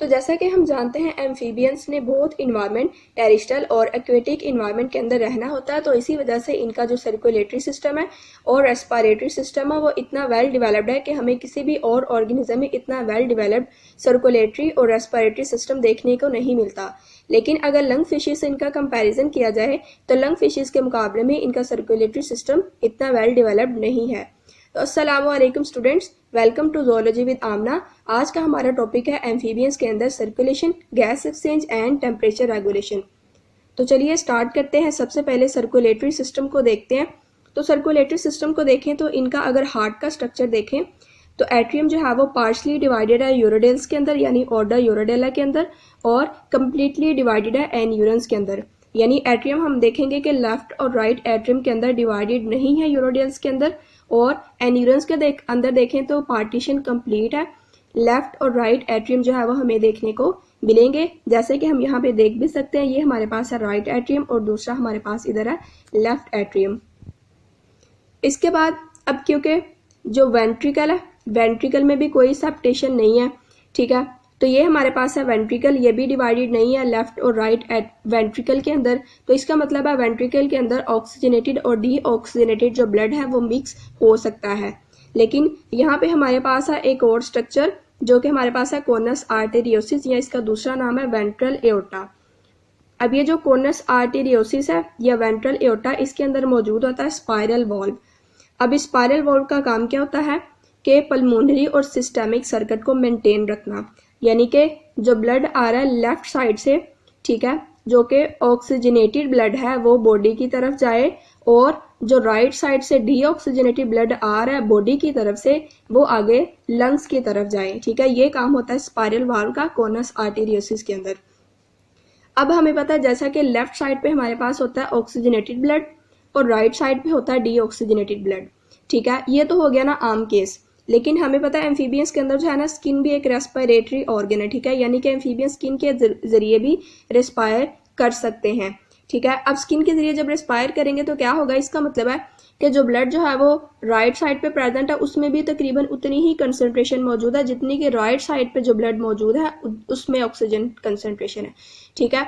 तो जैसा कि हम जानते हैं एम्फीबियंस ने बहुत इन्वायरमेंट टेरिस्ट्रियल और एक्वेटिक इन्वायरमेंट के अंदर रहना होता है, तो इसी वजह से इनका जो सर्कुलेटरी सिस्टम है और रेस्पिरेटरी सिस्टम है वो इतना वेल डेवलप्ड है कि हमें किसी भी और ऑर्गेनिज्म में इतना वेल डेवलप्ड सर्कुलेटरी और रेस्पिरेटरी सिस्टम देखने को नहीं मिलता। लेकिन अगर लंग फिशेस से इनका कंपैरिजन किया जाए तो लंग फिशेस के मुकाबले में इनका सर्कुलेटरी सिस्टम इतना वेल डेवलप्ड नहीं है। तो अस्सलामु अलैकुम students, welcome to zoology with Amna. आज का हमारा टॉपिक है एम्फीबियंस के अंदर circulation, gas exchange and temperature regulation. तो चलिए स्टार्ट करते हैं। सबसे पहले सर्कुलेटरी सिस्टम को देखते हैं। तो सर्कुलेटरी सिस्टम को देखें तो इनका अगर हार्ट का स्ट्रक्चर देखें तो एट्रियम जो है वो पार्शली डिवाइडेड है यूरोडेल्स के अंदर यानी ऑर्डर यूरोडेला के अंदर, और कम्प्लीटली डिवाइडेड है एन्यूरन्स के अंदर। यानी एट्रियम हम देखेंगे कि लेफ्ट और राइट एट्रियम के अंदर डिवाइडेड नहीं है यूरोडेल्स के अंदर, और एन्यूरन्स के अंदर देखें तो पार्टीशन कंप्लीट है। लेफ्ट और राइट एट्रियम जो है वो हमें देखने को मिलेंगे, जैसे कि हम यहाँ पे देख भी सकते हैं। ये हमारे पास है राइट एट्रियम और दूसरा हमारे पास इधर है लेफ्ट एट्रियम। इसके बाद अब क्योंकि जो वेंट्रिकल है, वेंट्रिकल में भी कोई सेप्टेशन नहीं है, ठीक है। तो ये हमारे पास है वेंट्रिकल, ये भी डिवाइडेड नहीं है लेफ्ट और राइट वेंट्रिकल के अंदर। तो इसका मतलब है वेंट्रिकल के अंदर ऑक्सीजनेटेड और डीऑक्सीजनेटेड जो ब्लड है वो मिक्स हो सकता है। लेकिन यहाँ पे हमारे पास है एक और स्ट्रक्चर जो कि हमारे पास है कोनस आर्टेरियोसिस, या इसका दूसरा नाम है वेंट्रल एओर्टा। अब ये जो कोनस आर्टेरियोसिस है या वेंट्रल एओर्टा, इसके अंदर मौजूद होता है स्पाइरल वॉल्व। अब इस स्पाइरल वॉल्व का काम क्या होता है कि पल्मोनरी और सिस्टेमिक सर्किट को मेंटेन रखना, यानी कि जो ब्लड आ रहा है लेफ्ट साइड से, ठीक है, जो कि ऑक्सीजनेटेड ब्लड है वो बॉडी की तरफ जाए, और जो राइट साइड से डीऑक्सीजनेटेड ब्लड आ रहा है बॉडी की तरफ से वो आगे लंग्स की तरफ जाए, ठीक है। ये काम होता है स्पाइरल वाल्व का कोनस आर्टेरियोसिस के अंदर। अब हमें पता है जैसा कि लेफ्ट साइड पे हमारे पास होता है ऑक्सीजनेटेड ब्लड और राइट साइड पे होता है डीऑक्सीजनेटेड ब्लड, ठीक है। ये तो हो गया ना आम केस। लेकिन हमें पता है एम्फीबियंस के अंदर जो है ना स्किन भी एक रेस्पिरेटरी ऑर्गन है, ठीक है। यानी कि एम्फीबियंस स्किन के जरिए भी रेस्पायर कर सकते हैं, ठीक है। अब स्किन के जरिए जब रेस्पायर करेंगे तो क्या होगा, इसका मतलब है कि जो ब्लड जो है वो राइट साइड पे प्रेजेंट है उसमें भी तकरीबन उतनी ही कंसंट्रेशन मौजूद है जितनी कि राइट साइड पे जो ब्लड मौजूद है उसमें ऑक्सीजन कंसंट्रेशन है, ठीक है।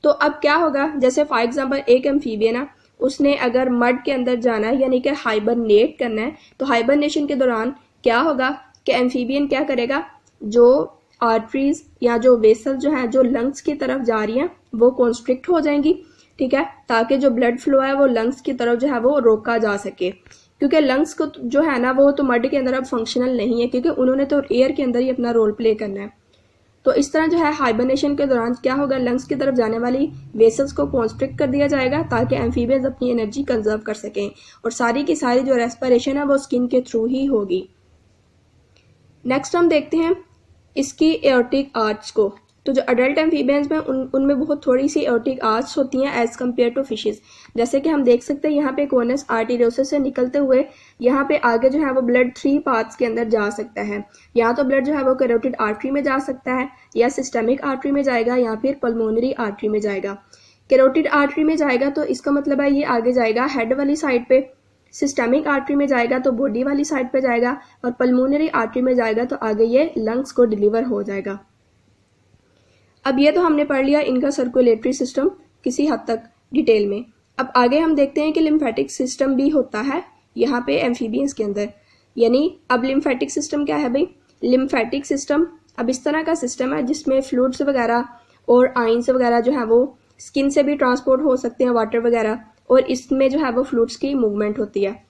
तो अब क्या होगा, जैसे फॉर एग्जाम्पल एक एम्फीबियन है, उसने अगर मड के अंदर जाना है यानी कि हाइबरनेट करना है, तो हाइबरनेशन के दौरान क्या होगा कि एम्फीबियन क्या करेगा, जो आर्टरीज या जो वेसल जो है जो लंग्स की तरफ जा रही हैं वो कॉन्स्ट्रिक्ट हो जाएंगी, ठीक है, ताकि जो ब्लड फ्लो है वो लंग्स की तरफ जो है वो रोका जा सके। क्योंकि लंग्स को जो है ना वो तो मड के अंदर अब फंक्शनल नहीं है, क्योंकि उन्होंने तो एयर के अंदर ही अपना रोल प्ले करना है। तो इस तरह जो है हाइबरनेशन के दौरान क्या होगा, लंग्स की तरफ जाने वाली वेसल्स को कॉन्स्ट्रिक्ट कर दिया जाएगा ताकि एम्फीबियंस अपनी एनर्जी कंजर्व कर सकें, और सारी की सारी जो रेस्पिरेशन है वो स्किन के थ्रू ही होगी। नेक्स्ट हम देखते हैं इसकी एओर्टिक आर्च को। तो जो अडल्ट एम्फीबियंस में उनमें बहुत थोड़ी सी एओर्टिक आर्च होती हैं एज कम्पेयर टू फिशेस। जैसे कि हम देख सकते हैं यहाँ पे कोनस आर्टेरियोसिस से निकलते हुए यहाँ पे आगे जो है वो ब्लड 3 पार्ट्स के अंदर जा सकता है। यहाँ तो ब्लड जो है वो कैरोटिड आर्टरी में जा सकता है, या सिस्टेमिक आर्टरी में जाएगा, या फिर पल्मोनरी आर्टरी में जाएगा। कैरोटिड आर्टरी में जाएगा तो इसका मतलब है ये आगे जाएगा हेड वाली साइड पे, सिस्टेमिक आर्टरी में जाएगा तो बॉडी वाली साइड पे जाएगा, और पल्मोनरी आर्टरी में जाएगा तो आगे ये लंग्स को डिलीवर हो जाएगा। अब ये तो हमने पढ़ लिया इनका सर्कुलेटरी सिस्टम किसी हद तक डिटेल में। अब आगे हम देखते हैं कि लिम्फेटिक सिस्टम भी होता है यहाँ पे एम्फीबियंस के अंदर। यानी अब लिम्फेटिक सिस्टम क्या है भाई, लिम्फेटिक सिस्टम अब इस तरह का सिस्टम है जिसमें फ्लूइड्स वगैरह और आइंस वगैरह जो है वो स्किन से भी ट्रांसपोर्ट हो सकते हैं, वाटर वगैरह, और इसमें जो है वो फ्लूइड्स की मूवमेंट होती है।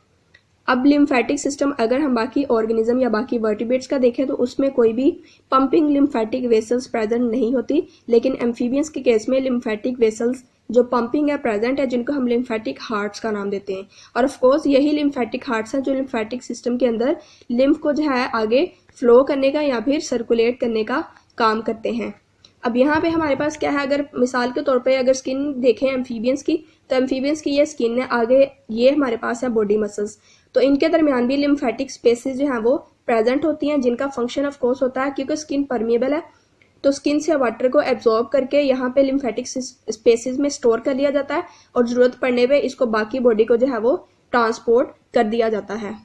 अब लिम्फेटिक सिस्टम अगर हम बाकी ऑर्गेनिज्म या बाकी वर्टिब्रेट्स का देखें तो उसमें कोई भी पंपिंग लिम्फेटिक वेसल्स प्रेजेंट नहीं होती, लेकिन एम्फीबियंस के केस में लिम्फेटिक वेसल्स जो पंपिंग है प्रेजेंट है, जिनको हम लिम्फेटिक हार्ट्स का नाम देते हैं। और ऑफ कोर्स यही लिम्फेटिक हार्ट्स हैं जो लिम्फेटिक सिस्टम के अंदर लिम्फ को जो है आगे फ्लो करने का या फिर सर्कुलेट करने का काम करते हैं। अब यहाँ पे हमारे पास क्या है, अगर मिसाल के तौर पे अगर स्किन देखें एम्फीबियंस की, तो एम्फीबियंस की ये स्किन है, आगे ये हमारे पास है बॉडी मसल्स, तो इनके दरमियान भी लिम्फेटिक स्पेसेस जो हैं वो प्रेजेंट होती हैं, जिनका फंक्शन ऑफ कोर्स होता है क्योंकि स्किन परमिएबल है तो स्किन से वाटर को एब्जॉर्ब करके यहाँ पे लिम्फेटिक स्पेसेस में स्टोर कर लिया जाता है, और जरूरत पड़ने पे इसको बाकी बॉडी को जो है वो ट्रांसपोर्ट कर दिया जाता है।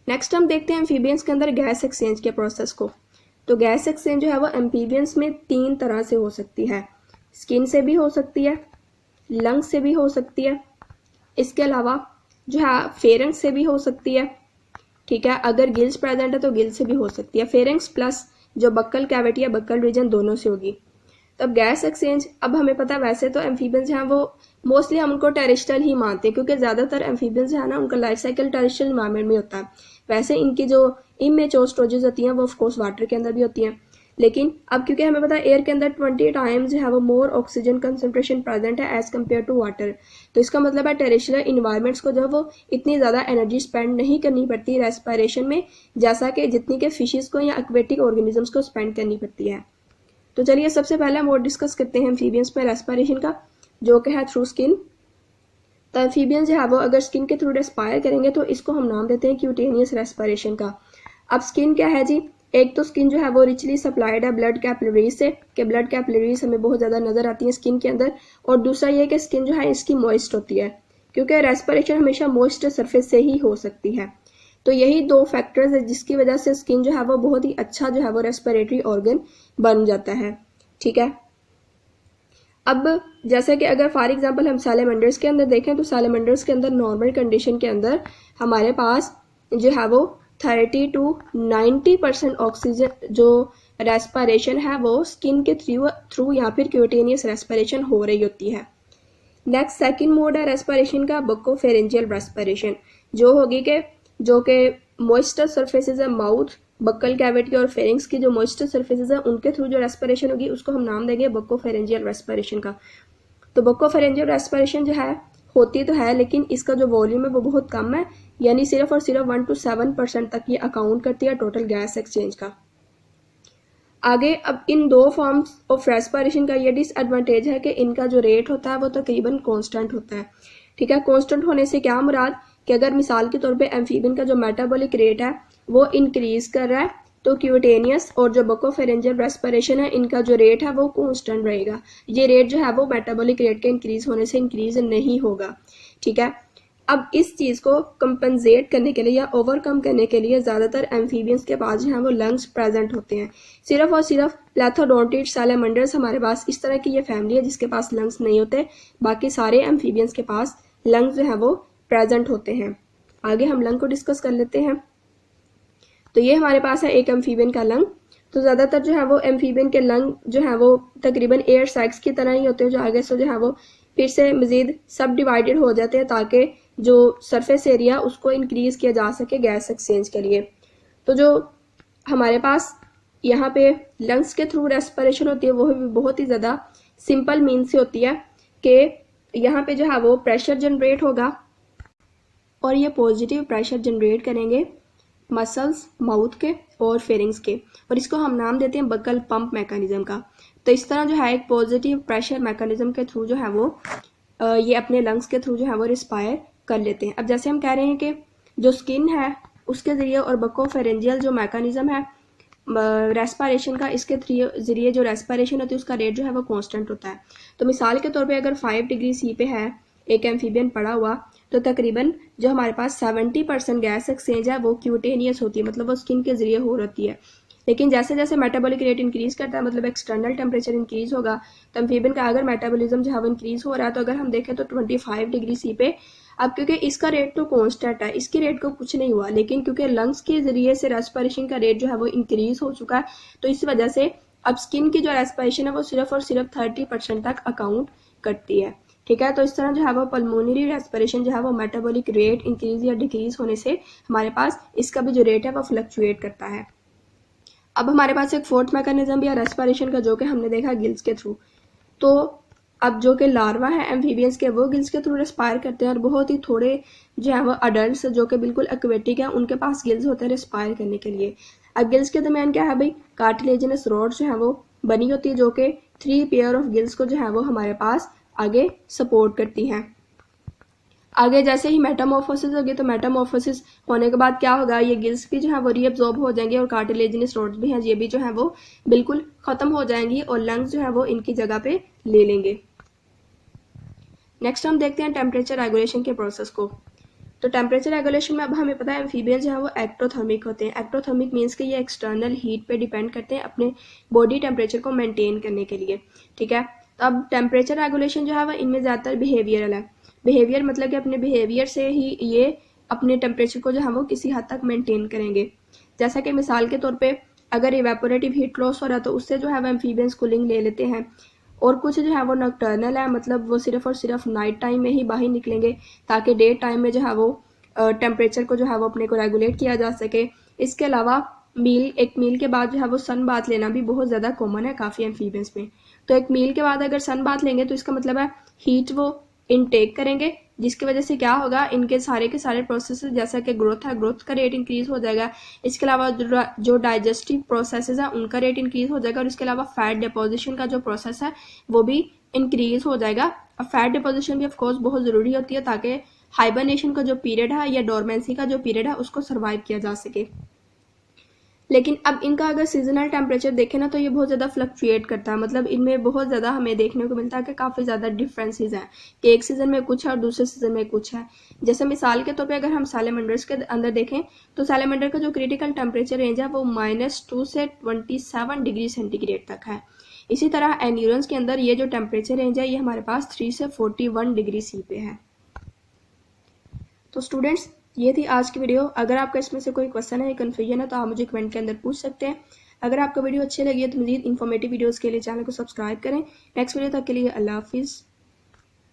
नेक्स्ट हम देखते हैं एम्फीबियंस के अंदर गैस एक्सचेंज के प्रोसेस को। तो गैस एक्सचेंज जो है वो एम्फीबियंस में 3 तरह से हो सकती है, स्किन से भी हो सकती है, लंग्स से भी हो सकती है, इसके अलावा जो है फेरेंक्स से भी हो सकती है। ठीक है, अगर गिल्स प्रेजेंट है तो गिल्स से भी हो सकती है, फेरेंक्स प्लस जो बक्कल कैविटी या बक्कल रीजन दोनों से होगी। तो अब गैस एक्सचेंज, अब हमें पता है वैसे तो एम्फीबियंस हैं वो मोस्टली हम उनको टेरेस्ट्रियल ही मानते हैं, क्योंकि ज़्यादातर एम्फीबियंस है ना उनका लाइफ साइकिल टेरेस्ट्रियल इन्वायरमेंट में होता है। वैसे इनकी जो इमेच्योर स्टेजेस होती हैं वो ऑफकोर्स वाटर के अंदर भी होती हैं, लेकिन अब क्योंकि हमें पता है एयर के अंदर 20 टाइम्स जो है वो मोर ऑक्सीजन कंसनट्रेशन प्रेजेंट है एज कम्पेयर टू वाटर, तो इसका मतलब है टेरेस्ट्रियल इन्वायरमेंट्स को जो है वो इतनी ज़्यादा एनर्जी स्पेंड नहीं करनी पड़ती रेस्पिरेशन में, जैसा कि जितनी के फिशेस को या एक्वेटिक ऑर्गेनिजम्स को स्पेंड करनी पड़ती है। तो चलिए सबसे पहले हम और डिस्कस करते हैं एम्फीबियंस में रेस्पिरेशन का, जो कि है थ्रू स्किन। तो एम्फीबियंस जो है वो अगर स्किन के थ्रू रेस्पायर करेंगे तो इसको हम नाम देते हैं क्यूटेनियस रेस्पिरेशन का। अब स्किन क्या है जी, एक तो स्किन जो है वो रिचली सप्लाइड है ब्लड कैपिलरीज से, कि ब्लड कैपिलरीज हमें बहुत ज़्यादा नज़र आती है स्किन के अंदर, और दूसरा ये कि स्किन जो है इसकी मॉइस्ट होती है, क्योंकि रेस्पिरेशन हमेशा मॉइस्ट सरफेस से ही हो सकती है। तो यही 2 फैक्टर्स है जिसकी वजह से स्किन जो है वो बहुत ही अच्छा जो है वो रेस्पिरेटरी ऑर्गन बन जाता है। ठीक है, अब जैसे कि अगर फॉर एग्जांपल हम सैलेमंडर्स के अंदर देखें तो सैलेमंडर्स के अंदर नॉर्मल कंडीशन के अंदर हमारे पास जो है वो 30 to 90% ऑक्सीजन जो रेस्पिरेशन है वो स्किन के थ्रू या फिर क्यूटेनियस रेस्पिरेशन हो रही होती है। नेक्स्ट सेकंड मोड है रेस्पिरेशन का बक्कोफेरेंजियल रेस्पिरेशन, जो होगी कि जो कि मॉइस्चर सरफेसेस है माउथ, बक्कल कैविटी और फेरिंग्स की जो मॉइस्चर सरफेसेस है उनके थ्रू जो रेस्पिरेशन होगी उसको हम नाम देंगे बक्कोफेरेंजियल रेस्पिरेशन का। तो बक्कोफेरेंजियल रेस्पिरेशन जो है होती तो है, लेकिन इसका जो वॉल्यूम है वो बहुत कम है, यानी सिर्फ और सिर्फ 1 to 7% तक ये अकाउंट करती है टोटल गैस एक्सचेंज का। आगे अब इन 2 फॉर्म्स ऑफ रेस्पिरेशन का ये डिसएडवांटेज है कि इनका जो रेट होता है वो तकरीबन कांस्टेंट होता है। ठीक है, कांस्टेंट होने से क्या मुराद कि अगर मिसाल के तौर पे एम्फीबियन का जो मेटाबॉलिक रेट है वो इंक्रीज कर रहा है, तो क्यूटेनियस और जो बक्कोफेरेंजियल रेस्पिरेशन है इनका जो रेट है वो कांस्टेंट रहेगा, ये रेट जो है वो मेटाबॉलिक रेट के इंक्रीज होने से इंक्रीज नहीं होगा। ठीक है, अब इस चीज़ को कंपनसेट करने के लिए या ओवरकम करने के लिए ज़्यादातर एम्फीबियंस के पास जो है वो लंग्स प्रेजेंट होते हैं। सिर्फ और सिर्फ प्लेथोडोंटिड सैलेमंडर्स हमारे पास इस तरह की ये फैमिली है जिसके पास लंग्स नहीं होते, बाकी सारे एम्फीबियंस के पास लंग्स जो है वो प्रेजेंट होते हैं। आगे हम लंग को डिस्कस कर लेते हैं। तो ये हमारे पास है एक एम्फीबियन का लंग। तो ज़्यादातर जो है वो एम्फीबियन के लंग जो है वो तकरीबन एयर सैक्स की तरह ही होते हैं, जो आगे से जो है वो फिर से मज़ीद सब डिवाइडेड हो जाते हैं ताकि जो सरफेस एरिया उसको इंक्रीज किया जा सके गैस एक्सचेंज के लिए। तो जो हमारे पास यहाँ पे लंग्स के थ्रू रेस्पिरेशन होती है वो भी बहुत ही ज़्यादा सिंपल मीन से होती है कि यहाँ पे जो है वो प्रेशर जनरेट होगा और ये पॉजिटिव प्रेशर जनरेट करेंगे मसल्स माउथ के और फेरिंग्स के, और इसको हम नाम देते हैं बकल पंप मैकेनिज्म का। तो इस तरह जो है एक पॉजिटिव प्रेशर मैकेनिज्म के थ्रू जो है वो ये अपने लंग्स के थ्रू जो है वो रिस्पायर कर लेते हैं। अब जैसे हम कह रहे हैं कि जो स्किन है उसके ज़रिए और बक्कोफेरेंजियल जो मैकेनिज्म है रेस्पिरेशन का, इसके ज़रिए जो रेस्पिरेशन होती है उसका रेट जो है वो कांस्टेंट होता है। तो मिसाल के तौर पे अगर 5 डिग्री सी पे है एक एम्फीबियन पड़ा हुआ, तो तकरीबन जो हमारे पास 70% गैस एक्सचेंज है वो क्यूटेनियस होती है, मतलब वो स्किन के ज़रिए हो रहती है। लेकिन जैसे जैसे मेटाबॉलिक रेट इंक्रीज़ करता है, मतलब एक्सटर्नल टेम्परेचर इंक्रीज़ होगा, तो एम्फीबियन का अगर मेटाबॉलिज्म जो है वो इंक्रीज़ हो रहा है, तो अगर हम देखें तो 25 डिग्री सी पे, अब क्योंकि इसका रेट तो कांस्टेंट है, इसकी रेट को कुछ नहीं हुआ, लेकिन क्योंकि लंग्स के ज़रिए से रेस्पिरेशन का रेट जो है वो इंक्रीज़ हो चुका है, तो इस वजह से अब स्किन की जो रेस्पिरेशन है वो सिर्फ और सिर्फ 30% तक अकाउंट करती है। ठीक है, तो इस तरह जो है वो पल्मोनरी रेस्पिरेशन जो है वो मेटाबॉलिक रेट इंक्रीज या डिक्रीज होने से हमारे पास इसका भी जो रेट है वो फ्लक्चुएट करता है। अब हमारे पास एक फोर्थ मैकेनिज्म भी है रेस्पिरेशन का, जो कि हमने देखा गिल्स के थ्रू। तो अब जो कि लार्वा है एम्फीबियंस के वो गिल्स के थ्रू रेस्पायर करते हैं, और बहुत ही थोड़े जो है वो अडल्ट जो कि बिल्कुल एक्वेटिक है उनके पास गिल्स होते हैं रेस्पायर करने के लिए। अब गिल्स के दरमियान क्या है भाई, कार्टिलेजिनस रॉड जो है वो बनी होती है, जो कि 3 पेयर ऑफ गिल्स को जो है वो हमारे पास आगे सपोर्ट करती हैं। आगे जैसे ही मेटामॉर्फोसिस होगी, तो मेटामॉर्फोसिस होने के बाद क्या होगा, ये गिल्स भी जो है वो रीअब्जॉर्ब हो जाएंगे और कार्टिलेजिनस रॉड्स भी हैं ये भी जो है वो बिल्कुल ख़त्म हो जाएंगी और लंग्स जो है वो इनकी जगह पे ले लेंगे। नेक्स्ट हम देखते हैं टेम्परेचर रेगुलेशन के प्रोसेस को। तो टेम्परेचर रेगुलेशन में अब हमें पता है एम्फीबियंस जो है वो एक्टोथर्मिक होते हैं। एक्टोथर्मिक मीन्स कि ये एक्सटर्नल हीट पे डिपेंड करते हैं अपने बॉडी टेम्परेचर को मेंटेन करने के लिए, ठीक है। तो अब टेम्परेचर रेगुलेशन जो है वो इनमें ज़्यादातर बिहेवियरल है। बिहेवियर मतलब कि अपने बिहेवियर से ही ये अपने टेम्परेचर को जो है वो किसी हद तक मेंटेन करेंगे। जैसा कि मिसाल के तौर पे अगर इवेपोरेटिव हीट लॉस हो रहा है तो उससे जो है वो एम्फीबियंस कूलिंग ले लेते हैं, और कुछ जो है वो नॉकटर्नल है, मतलब वो सिर्फ और सिर्फ नाइट टाइम में ही बाहर निकलेंगे ताकि डे टाइम में जो है वो टेम्परेचर को जो है वो अपने को रेगुलेट किया जा सके। इसके अलावा एक मील के बाद जो है वो सन बाथ लेना भी बहुत ज़्यादा कॉमन है काफ़ी एम्फीबियंस में। तो एक मील के बाद अगर सन बाथ लेंगे तो इसका मतलब है हीट वो इनटेक करेंगे, जिसकी वजह से क्या होगा, इनके सारे के सारे प्रोसेस जैसा कि ग्रोथ है, ग्रोथ का रेट इंक्रीज हो जाएगा। इसके अलावा जो डाइजेस्टिव प्रोसेसेस है उनका रेट इंक्रीज हो जाएगा, और इसके अलावा फैट डिपोजिशन का जो प्रोसेस है वो भी इंक्रीज हो जाएगा। अब फैट डिपोजिशन भी ऑफकोर्स बहुत ज़रूरी होती है ताकि हाइबरनेशन का जो पीरियड है या डोरमेंसी का जो पीरियड है उसको सर्वाइव किया जा सके। लेकिन अब इनका अगर सीजनल टेम्परेचर देखें ना तो ये बहुत ज़्यादा फ्लक्चुएट करता है, मतलब इनमें बहुत ज़्यादा हमें देखने को मिलता है कि काफ़ी ज़्यादा डिफरेंसेस हैं कि एक सीज़न में कुछ है और दूसरे सीज़न में कुछ है। जैसे मिसाल के तौर पे अगर हम सैलेमंडर्स के अंदर देखें तो सैलेमंडर का जो क्रिटिकल टेम्परेचर रेंज है वो -2 से 27 डिग्री सेंटीग्रेड तक है। इसी तरह एन्यूरन्स के अंदर ये जो टेम्परेचर रेंज है ये हमारे पास 3 से 41 डिग्री सी पे है। तो स्टूडेंट्स ये थी आज की वीडियो। अगर आपका इसमें से कोई क्वेश्चन है या कन्फ्यूजन है तो आप मुझे कमेंट के अंदर पूछ सकते हैं। अगर आपको वीडियो अच्छी लगी है तो मज़ीद इन्फॉर्मेटिव वीडियोज़ के लिए चैनल को सब्सक्राइब करें। नेक्स्ट वीडियो तक के लिए अल्लाह हाफिज़।